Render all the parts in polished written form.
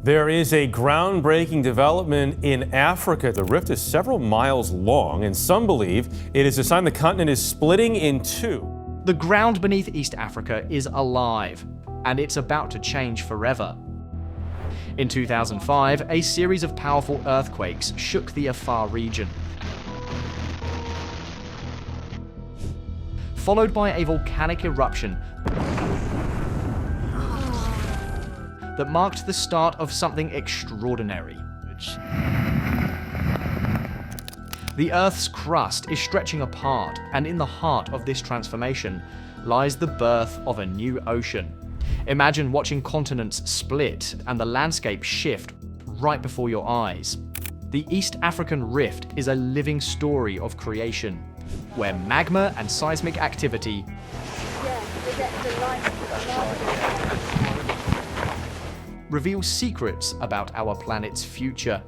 There is a groundbreaking development in Africa. The rift is several miles long, and some believe it is a sign the continent is splitting in two. The ground beneath East Africa is alive, and it's about to change forever. In 2005, a series of powerful earthquakes shook the Afar region, followed by a volcanic eruption that marked the start of something extraordinary. The Earth's crust is stretching apart, and in the heart of this transformation lies the birth of a new ocean. Imagine watching continents split and the landscape shift right before your eyes. The East African Rift is a living story of creation, where magma and seismic activity reveal secrets about our planet's future.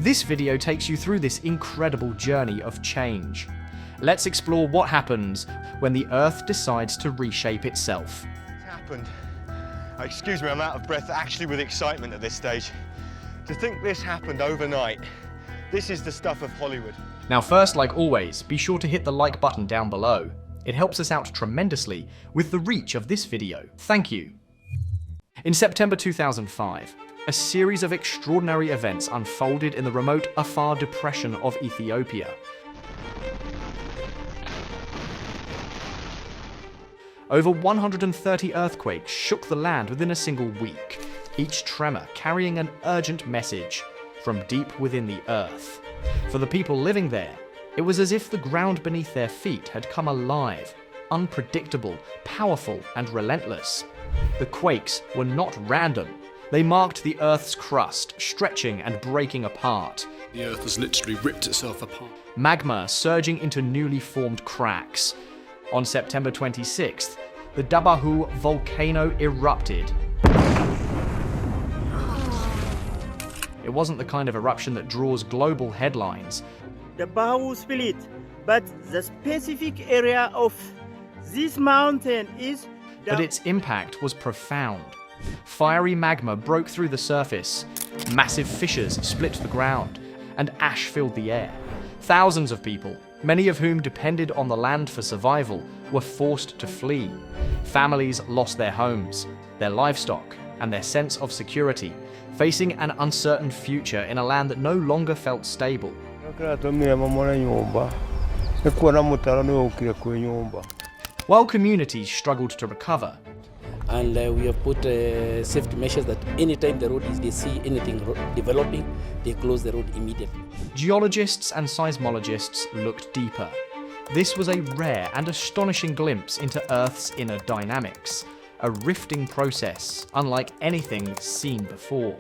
This video takes you through this incredible journey of change. Let's explore what happens when the Earth decides to reshape itself. It's happened. Excuse me, I'm out of breath actually with excitement at this stage. To think this happened overnight, this is the stuff of Hollywood. Now first, like always, be sure to hit the like button down below. It helps us out tremendously with the reach of this video. Thank you. In September 2005, a series of extraordinary events unfolded in the remote Afar depression of Ethiopia. Over 130 earthquakes shook the land within a single week, each tremor carrying an urgent message from deep within the earth. For the people living there, it was as if the ground beneath their feet had come alive, unpredictable, powerful, and relentless. The quakes were not random. They marked the Earth's crust, stretching and breaking apart. The Earth has literally ripped itself apart. Magma surging into newly formed cracks. On September 26th, the Dabahu volcano erupted. It wasn't the kind of eruption that draws global headlines. The Dabahu split, but the specific area of this mountain is... But its impact was profound. Fiery magma broke through the surface, massive fissures split the ground, and ash filled the air. Thousands of people, many of whom depended on the land for survival, were forced to flee. Families lost their homes, their livestock, and their sense of security, facing an uncertain future in a land that no longer felt stable. While communities struggled to recover, and we have put safety measures that anytime they see anything developing, they close the road immediately. Geologists and seismologists looked deeper. This was a rare and astonishing glimpse into Earth's inner dynamics, a rifting process unlike anything seen before.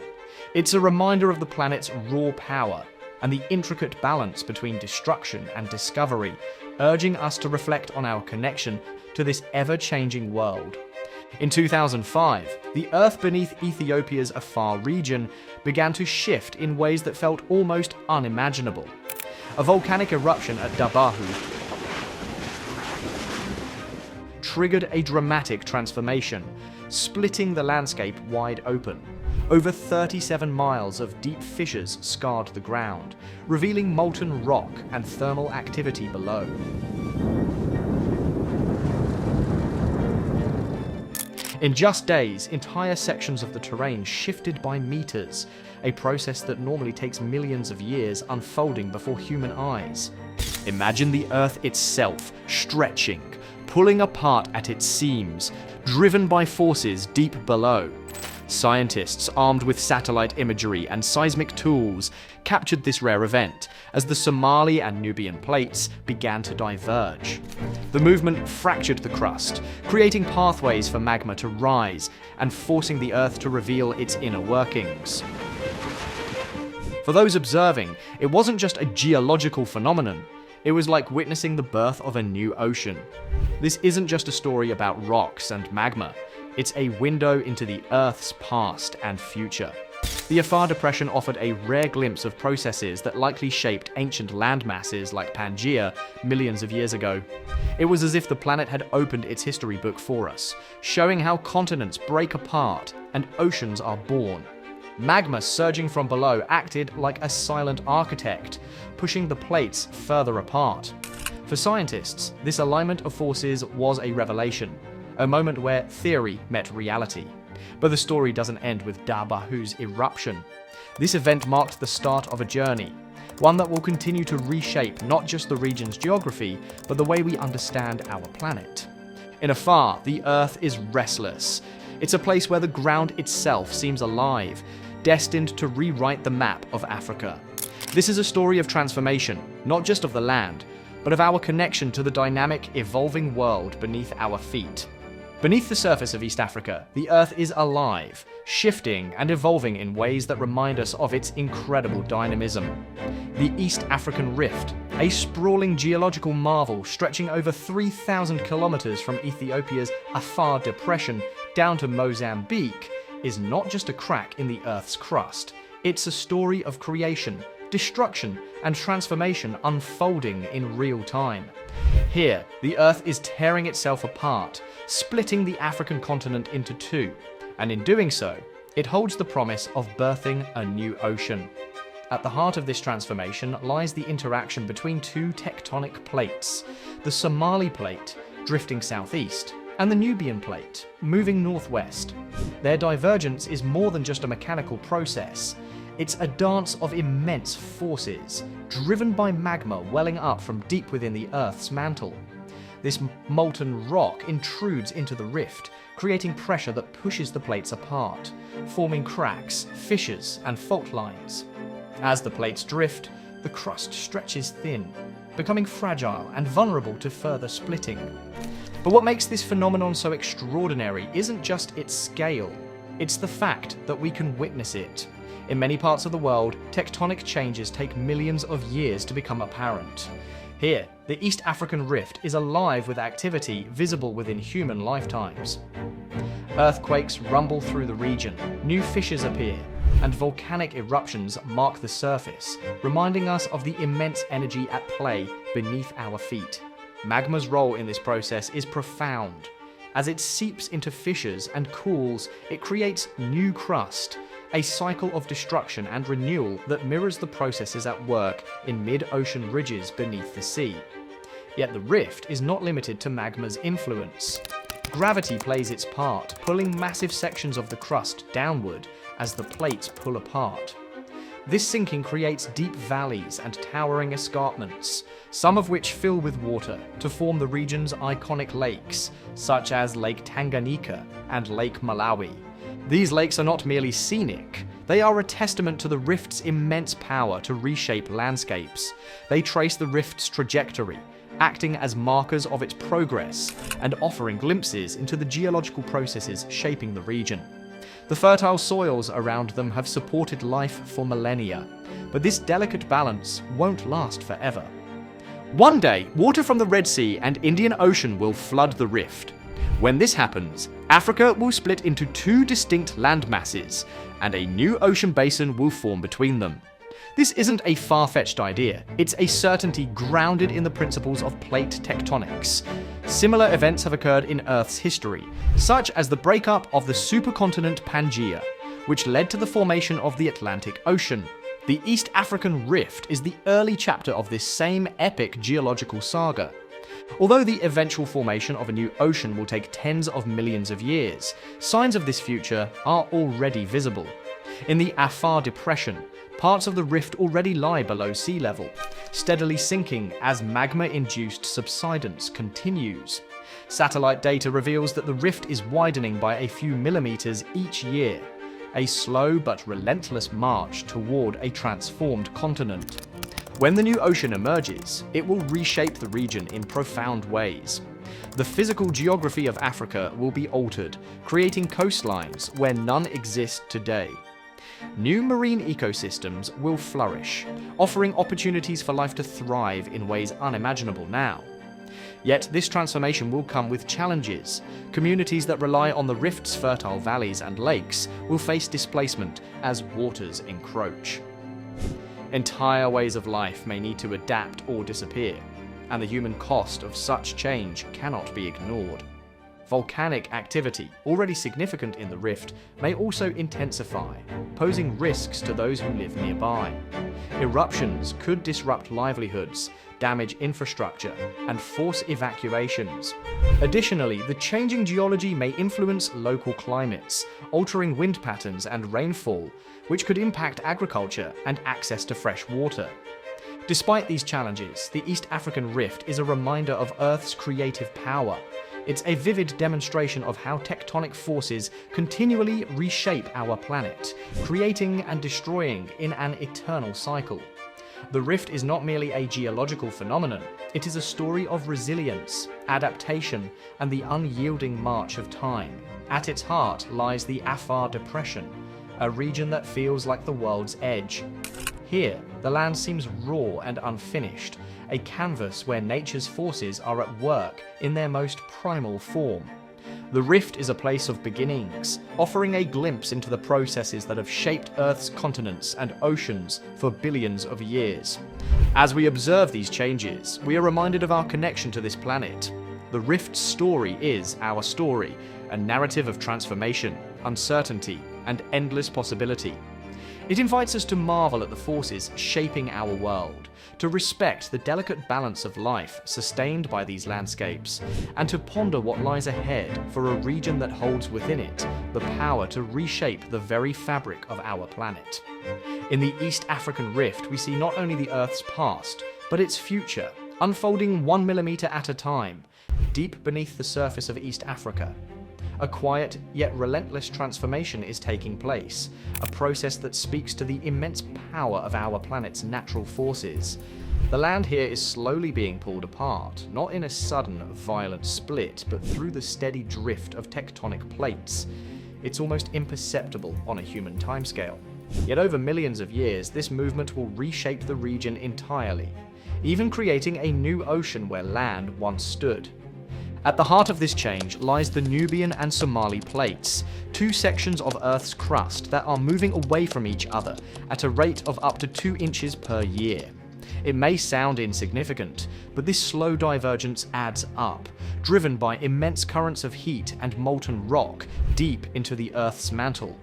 It's a reminder of the planet's raw power and the intricate balance between destruction and discovery, urging us to reflect on our connection to this ever-changing world. In 2005, the Earth beneath Ethiopia's Afar region began to shift in ways that felt almost unimaginable. A volcanic eruption at Dabahu triggered a dramatic transformation, splitting the landscape wide open. Over 37 miles of deep fissures scarred the ground, revealing molten rock and thermal activity below. In just days, entire sections of the terrain shifted by meters, a process that normally takes millions of years unfolding before human eyes. Imagine the Earth itself stretching, pulling apart at its seams, driven by forces deep below. Scientists armed with satellite imagery and seismic tools captured this rare event as the Somali and Nubian plates began to diverge. The movement fractured the crust, creating pathways for magma to rise and forcing the Earth to reveal its inner workings. For those observing, it wasn't just a geological phenomenon. It was like witnessing the birth of a new ocean. This isn't just a story about rocks and magma. It's a window into the Earth's past and future. The Afar Depression offered a rare glimpse of processes that likely shaped ancient landmasses like Pangaea millions of years ago. It was as if the planet had opened its history book for us, showing how continents break apart and oceans are born. Magma surging from below acted like a silent architect, pushing the plates further apart. For scientists, this alignment of forces was a revelation, a moment where theory met reality. But the story doesn't end with Dabahu's eruption. This event marked the start of a journey, one that will continue to reshape not just the region's geography, but the way we understand our planet. In afar, the Earth is restless. It's a place where the ground itself seems alive, destined to rewrite the map of Africa. This is a story of transformation, not just of the land, but of our connection to the dynamic, evolving world beneath our feet. Beneath the surface of East Africa, the Earth is alive, shifting and evolving in ways that remind us of its incredible dynamism. The East African Rift, a sprawling geological marvel stretching over 3,000 kilometers from Ethiopia's Afar Depression down to Mozambique, is not just a crack in the Earth's crust. It's a story of creation, destruction, and transformation unfolding in real time. Here, the Earth is tearing itself apart, splitting the African continent into two, and in doing so, it holds the promise of birthing a new ocean. At the heart of this transformation lies the interaction between two tectonic plates, the Somali plate, drifting southeast, and the Nubian plate, moving northwest. Their divergence is more than just a mechanical process. It's a dance of immense forces, driven by magma welling up from deep within the Earth's mantle. This molten rock intrudes into the rift, creating pressure that pushes the plates apart, forming cracks, fissures, and fault lines. As the plates drift, the crust stretches thin, becoming fragile and vulnerable to further splitting. But what makes this phenomenon so extraordinary isn't just its scale, it's the fact that we can witness it. In many parts of the world, tectonic changes take millions of years to become apparent. Here, the East African Rift is alive with activity visible within human lifetimes. Earthquakes rumble through the region, new fissures appear, and volcanic eruptions mark the surface, reminding us of the immense energy at play beneath our feet. Magma's role in this process is profound. As it seeps into fissures and cools, it creates new crust, a cycle of destruction and renewal that mirrors the processes at work in mid-ocean ridges beneath the sea. Yet the rift is not limited to magma's influence. Gravity plays its part, pulling massive sections of the crust downward as the plates pull apart. This sinking creates deep valleys and towering escarpments, some of which fill with water to form the region's iconic lakes, such as Lake Tanganyika and Lake Malawi. These lakes are not merely scenic, they are a testament to the rift's immense power to reshape landscapes. They trace the rift's trajectory, acting as markers of its progress and offering glimpses into the geological processes shaping the region. The fertile soils around them have supported life for millennia, but this delicate balance won't last forever. One day, water from the Red Sea and Indian Ocean will flood the rift. When this happens, Africa will split into two distinct land masses, and a new ocean basin will form between them. This isn't a far-fetched idea, it's a certainty grounded in the principles of plate tectonics. Similar events have occurred in Earth's history, such as the breakup of the supercontinent Pangaea, which led to the formation of the Atlantic Ocean. The East African Rift is the early chapter of this same epic geological saga. Although the eventual formation of a new ocean will take tens of millions of years, signs of this future are already visible. In the Afar Depression, parts of the rift already lie below sea level, steadily sinking as magma-induced subsidence continues. Satellite data reveals that the rift is widening by a few millimeters each year, a slow but relentless march toward a transformed continent. When the new ocean emerges, it will reshape the region in profound ways. The physical geography of Africa will be altered, creating coastlines where none exist today. New marine ecosystems will flourish, offering opportunities for life to thrive in ways unimaginable now. Yet this transformation will come with challenges. Communities that rely on the rift's fertile valleys and lakes will face displacement as waters encroach. Entire ways of life may need to adapt or disappear, and the human cost of such change cannot be ignored. volcanic activity, already significant in the rift, may also intensify, posing risks to those who live nearby. Eruptions could disrupt livelihoods, damage infrastructure, and force evacuations. Additionally, the changing geology may influence local climates, altering wind patterns and rainfall, which could impact agriculture and access to fresh water. Despite these challenges, the East African Rift is a reminder of Earth's creative power. It's a vivid demonstration of how tectonic forces continually reshape our planet, creating and destroying in an eternal cycle. The rift is not merely a geological phenomenon, it is a story of resilience, adaptation, and the unyielding march of time. At its heart lies the Afar Depression, a region that feels like the world's edge. Here, the land seems raw and unfinished, a canvas where nature's forces are at work in their most primal form. The rift is a place of beginnings, offering a glimpse into the processes that have shaped Earth's continents and oceans for billions of years. As we observe these changes, we are reminded of our connection to this planet. The rift's story is our story, a narrative of transformation, uncertainty, and endless possibility. It invites us to marvel at the forces shaping our world, to respect the delicate balance of life sustained by these landscapes, and to ponder what lies ahead for a region that holds within it the power to reshape the very fabric of our planet. In the East African Rift, we see not only the Earth's past, but its future, unfolding 1 millimeter at a time, deep beneath the surface of East Africa. A quiet yet relentless transformation is taking place, a process that speaks to the immense power of our planet's natural forces. The land here is slowly being pulled apart, not in a sudden, violent split, but through the steady drift of tectonic plates. It's almost imperceptible on a human timescale. Yet over millions of years, this movement will reshape the region entirely, even creating a new ocean where land once stood. At the heart of this change lies the Nubian and Somali plates, two sections of Earth's crust that are moving away from each other at a rate of up to 2 inches per year. It may sound insignificant, but this slow divergence adds up, driven by immense currents of heat and molten rock deep into the Earth's mantle.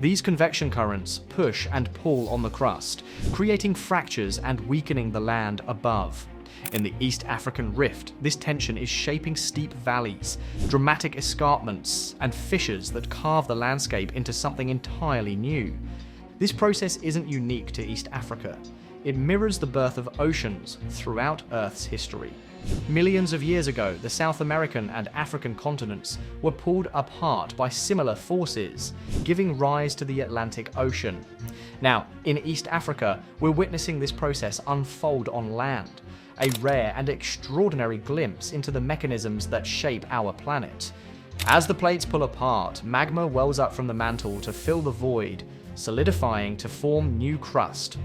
These convection currents push and pull on the crust, creating fractures and weakening the land above. In the East African Rift, this tension is shaping steep valleys, dramatic escarpments, and fissures that carve the landscape into something entirely new. This process isn't unique to East Africa. It mirrors the birth of oceans throughout Earth's history. Millions of years ago, the South American and African continents were pulled apart by similar forces, giving rise to the Atlantic Ocean. Now, in East Africa, we're witnessing this process unfold on land, a rare and extraordinary glimpse into the mechanisms that shape our planet. As the plates pull apart, magma wells up from the mantle to fill the void, solidifying to form new crust.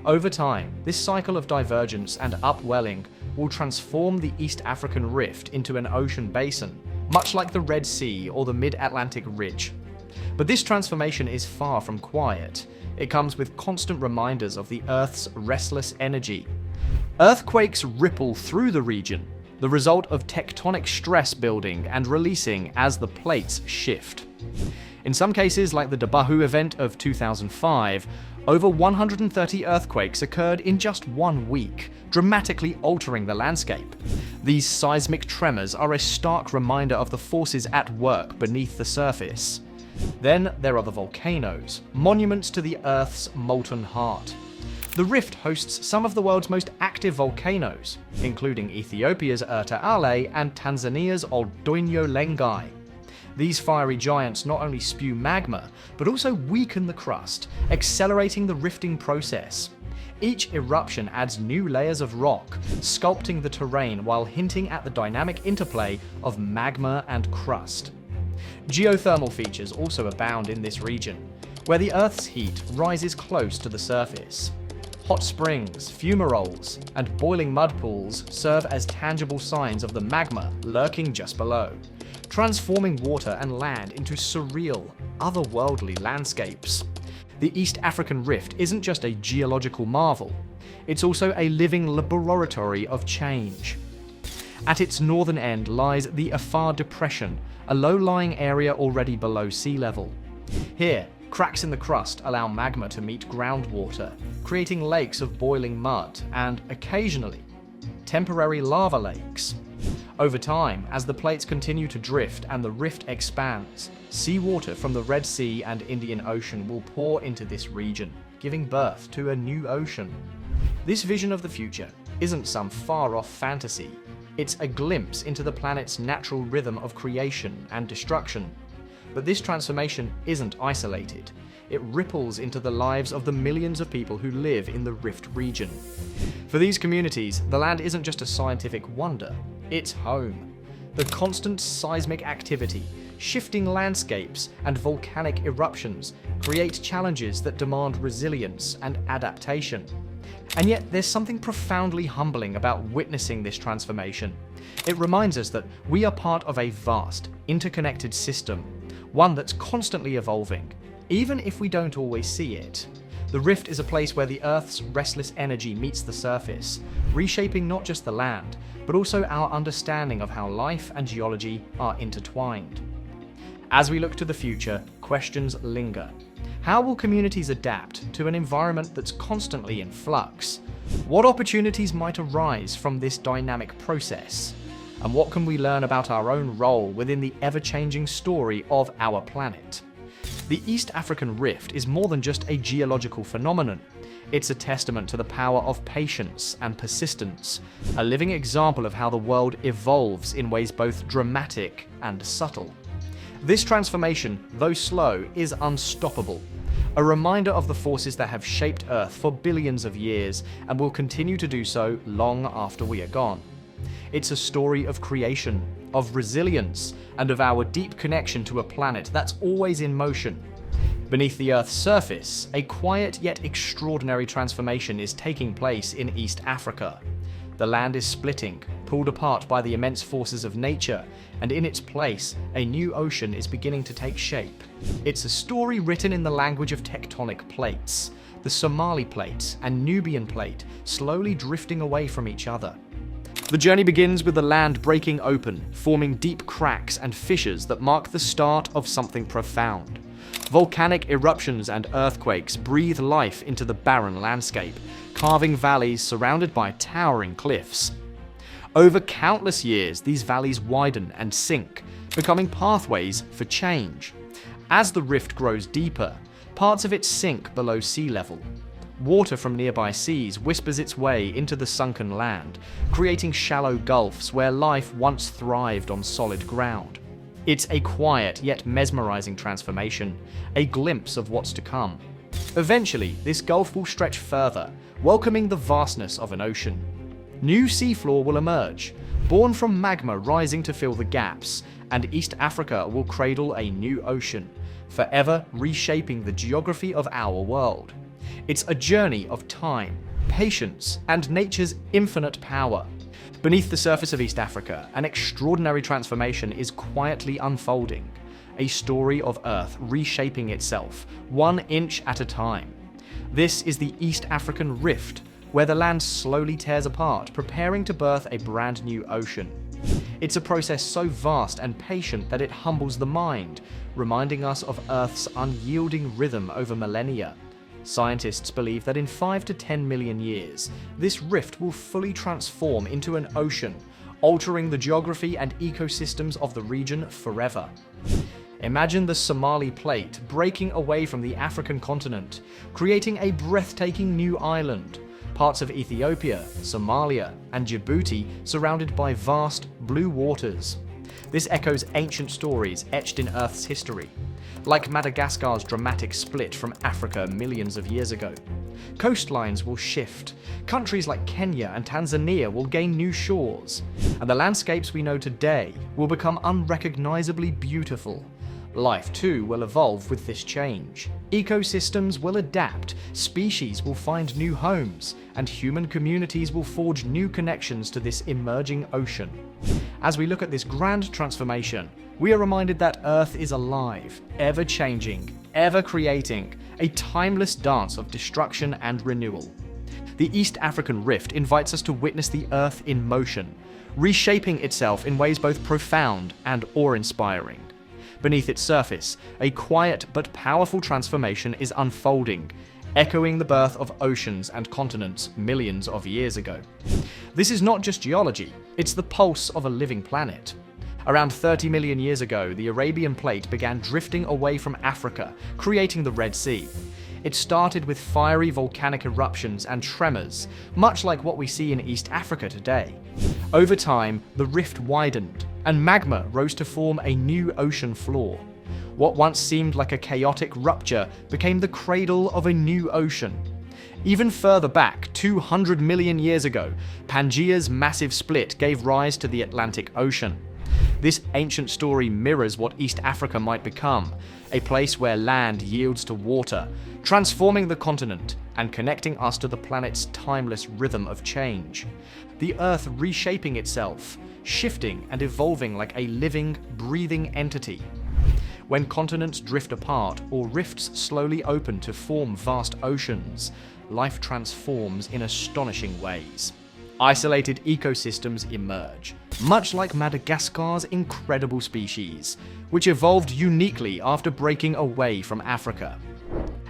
Over time, this cycle of divergence and upwelling will transform the East African Rift into an ocean basin, much like the Red Sea or the Mid-Atlantic Ridge. But this transformation is far from quiet. It comes with constant reminders of the Earth's restless energy. Earthquakes ripple through the region, the result of tectonic stress building and releasing as the plates shift. In some cases, like the Dabahu event of 2005, over 130 earthquakes occurred in just 1 week, dramatically altering the landscape. These seismic tremors are a stark reminder of the forces at work beneath the surface. Then there are the volcanoes, monuments to the Earth's molten heart. The rift hosts some of the world's most active volcanoes, including Ethiopia's Erta Ale and Tanzania's Oldonyo Lengai. These fiery giants not only spew magma, but also weaken the crust, accelerating the rifting process. Each eruption adds new layers of rock, sculpting the terrain while hinting at the dynamic interplay of magma and crust. Geothermal features also abound in this region, where the Earth's heat rises close to the surface. Hot springs, fumaroles, and boiling mud pools serve as tangible signs of the magma lurking just below, transforming water and land into surreal, otherworldly landscapes. The East African Rift isn't just a geological marvel, it's also a living laboratory of change. At its northern end lies the Afar Depression, a low-lying area already below sea level. Here, cracks in the crust allow magma to meet groundwater, creating lakes of boiling mud and, occasionally, temporary lava lakes. Over time, as the plates continue to drift and the rift expands, seawater from the Red Sea and Indian Ocean will pour into this region, giving birth to a new ocean. This vision of the future isn't some far-off fantasy. It's a glimpse into the planet's natural rhythm of creation and destruction. But this transformation isn't isolated. It ripples into the lives of the millions of people who live in the rift region. For these communities, the land isn't just a scientific wonder, it's home. The constant seismic activity, shifting landscapes, and volcanic eruptions create challenges that demand resilience and adaptation. And yet, there's something profoundly humbling about witnessing this transformation. It reminds us that we are part of a vast, interconnected system, one that's constantly evolving, even if we don't always see it. The rift is a place where the Earth's restless energy meets the surface, reshaping not just the land, but also our understanding of how life and geology are intertwined. As we look to the future, questions linger. How will communities adapt to an environment that's constantly in flux? What opportunities might arise from this dynamic process? And what can we learn about our own role within the ever-changing story of our planet? The East African Rift is more than just a geological phenomenon. It's a testament to the power of patience and persistence, a living example of how the world evolves in ways both dramatic and subtle. This transformation, though slow, is unstoppable, a reminder of the forces that have shaped Earth for billions of years and will continue to do so long after we are gone. It's a story of creation, of resilience, and of our deep connection to a planet that's always in motion. Beneath the Earth's surface, a quiet yet extraordinary transformation is taking place in East Africa. The land is splitting, pulled apart by the immense forces of nature, and in its place, a new ocean is beginning to take shape. It's a story written in the language of tectonic plates, the Somali Plate and Nubian Plate slowly drifting away from each other. The journey begins with the land breaking open, forming deep cracks and fissures that mark the start of something profound. Volcanic eruptions and earthquakes breathe life into the barren landscape, carving valleys surrounded by towering cliffs. Over countless years, these valleys widen and sink, becoming pathways for change. As the rift grows deeper, parts of it sink below sea level. Water from nearby seas whispers its way into the sunken land, creating shallow gulfs where life once thrived on solid ground. It's a quiet yet mesmerizing transformation, a glimpse of what's to come. Eventually, this gulf will stretch further, welcoming the vastness of an ocean. New seafloor will emerge, born from magma rising to fill the gaps, and East Africa will cradle a new ocean, forever reshaping the geography of our world. It's a journey of time, patience, and nature's infinite power. Beneath the surface of East Africa, an extraordinary transformation is quietly unfolding, a story of Earth reshaping itself, 1 inch at a time. This is the East African Rift, where the land slowly tears apart, preparing to birth a brand new ocean. It's a process so vast and patient that it humbles the mind, reminding us of Earth's unyielding rhythm over millennia. Scientists believe that in 5 to 10 million years, this rift will fully transform into an ocean, altering the geography and ecosystems of the region forever. Imagine the Somali Plate breaking away from the African continent, creating a breathtaking new island. Parts of Ethiopia, Somalia, and Djibouti surrounded by vast blue waters. This echoes ancient stories etched in Earth's history, like Madagascar's dramatic split from Africa millions of years ago. Coastlines will shift, countries like Kenya and Tanzania will gain new shores, and the landscapes we know today will become unrecognizably beautiful. Life too will evolve with this change. Ecosystems will adapt, species will find new homes, and human communities will forge new connections to this emerging ocean. As we look at this grand transformation, we are reminded that Earth is alive, ever-changing, ever-creating, a timeless dance of destruction and renewal. The East African Rift invites us to witness the Earth in motion, reshaping itself in ways both profound and awe-inspiring. Beneath its surface, a quiet but powerful transformation is unfolding, echoing the birth of oceans and continents millions of years ago. This is not just geology, it's the pulse of a living planet. Around 30 million years ago, the Arabian Plate began drifting away from Africa, creating the Red Sea. It started with fiery volcanic eruptions and tremors, much like what we see in East Africa today. Over time, the rift widened, and magma rose to form a new ocean floor. What once seemed like a chaotic rupture became the cradle of a new ocean. Even further back, 200 million years ago, Pangaea's massive split gave rise to the Atlantic Ocean. This ancient story mirrors what East Africa might become, a place where land yields to water, transforming the continent and connecting us to the planet's timeless rhythm of change. The Earth reshaping itself, shifting and evolving like a living, breathing entity. When continents drift apart or rifts slowly open to form vast oceans, life transforms in astonishing ways. Isolated ecosystems emerge, much like Madagascar's incredible species, which evolved uniquely after breaking away from Africa.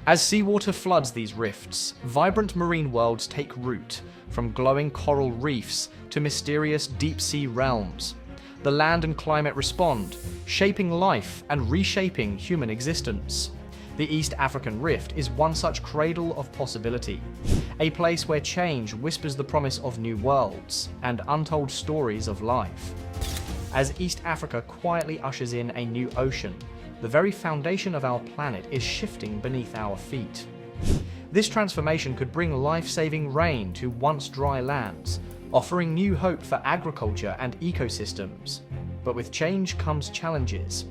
As seawater floods these rifts, vibrant marine worlds take root, from glowing coral reefs to mysterious deep-sea realms. The land and climate respond, shaping life and reshaping human existence. The East African Rift is one such cradle of possibility, a place where change whispers the promise of new worlds and untold stories of life. As East Africa quietly ushers in a new ocean, the very foundation of our planet is shifting beneath our feet. This transformation could bring life-saving rain to once dry lands, offering new hope for agriculture and ecosystems. But with change comes challenges.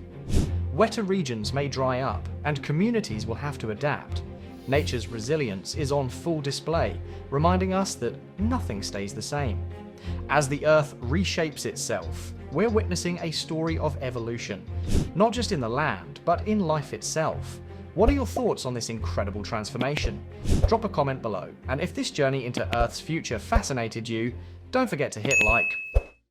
Wetter regions may dry up, and communities will have to adapt. Nature's resilience is on full display, reminding us that nothing stays the same. As the Earth reshapes itself, we're witnessing a story of evolution, not just in the land, but in life itself. What are your thoughts on this incredible transformation? Drop a comment below, and if this journey into Earth's future fascinated you, don't forget to hit like.